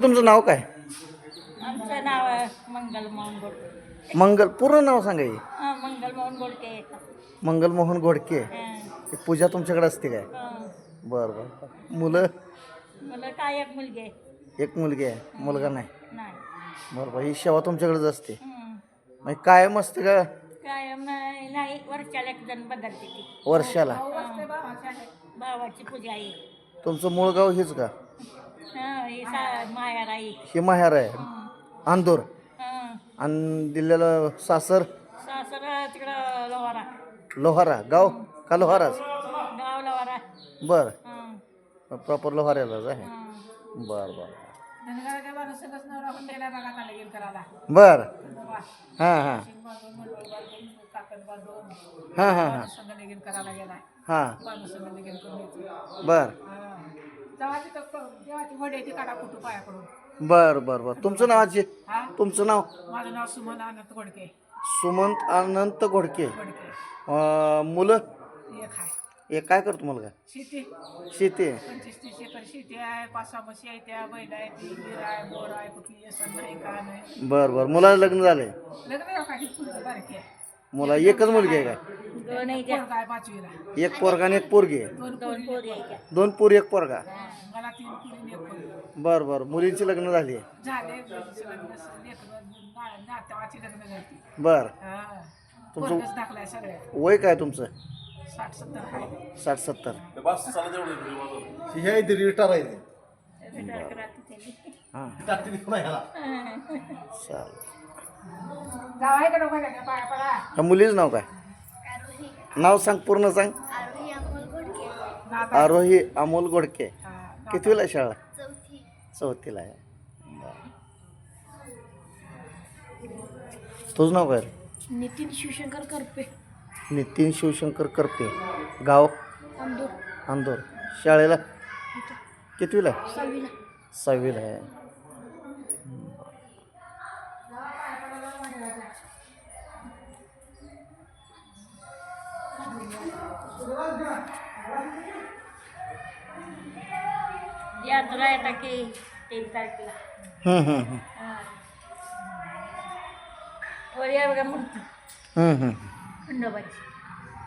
तुमचं नाव काय? आमचं नाव आहे मंगल मोहन गोडके. मंगल पूर्ण नाव सांगा की. मंगल मोहन गोडके. मंगल मोहन घोडके. ही पूजा तुमच्याकडे असते काय? बरं बरं. मुलं? मला काय एक मुलगी आहे. एक मुलगी आहे, मुलगा नाही. नाही. बरं बरं. ही सेवा तुमच्याकडेच असते हं. मग कायम असते का? काय नाही वर्षाला एक जण बदलते ती. वर्षाला? भावाची पूजा आहे. तुमचं मूळ गाव हेच का? ही मायार आहे. हे माहेर आहे अंदूर हं. आणि दिलेलं सासर सासर तिकडं लोहारा. लोहारा गाव का लोहाराच? गाव लोहारा. बरं. हं. प्रॉपर लोहाऱ्यालाच आहे. हं. बरं बरं बरं बर हां हां हां हां हां हां बरं बरं बरं बरं. तुमचं नावाचे? तुमचं नाव? माझं नाव सुमन अनंत घोडके. सुमंत अनंत घोडके. घोडके मुलं? एक आहे. एक काय करतो मुलगा? शेती शेती आहे. 25-30 एकर शेती आहे. 5-6 म्हशी आहे, त्या बैल आहे, ती गिर आहे, मोर आहे, कुठली येसन नाही का नाही. बरं बरं. मुलाला लग्न झालंय? लग्न काही फुलं बारकी आहे. मुला एकच मुलगी आहे काय? दोन आहे. पोरगा आहे 5वीला. एक पोरगा आणि एक पोरगी आहे. दोन दोन पोरी आहे. दोन पोरी एक पोरगा. मला 3 पोरी एक पोरगी. बरं बरं. मुलींची लग्न झाली आहे? झाले मुलीचं लग्न, नातेवाची लग्न झाली. बरं. तुमचं पोरगच दाखलाय सगळ्या. वय काय तुमचं? 60-70 आहे. 60-70. हे रिटायर आहे हां चालेल. जाऊ आहे का नको का पाया पडा. ह्या मुलीचं नाव काय? नाव सांग, पूर्ण सांग. आरोही अमोल घोडके. कितवीला आहे शाळा? चौथीला आहे. बरं. तुझं नाव काय? नितीन शिवशंकर करपे. नितीन शिवशंकर करपे. गाव? अंदूर. अंदोर. शाळेला कितवीला? 6वीला. 6वीला आहे. यात्रा येता की 3 तारखेला. हम्म, हम्म, हम्म. वर या बघा मूर्ती हम्म, हम्म. खंडोबाची.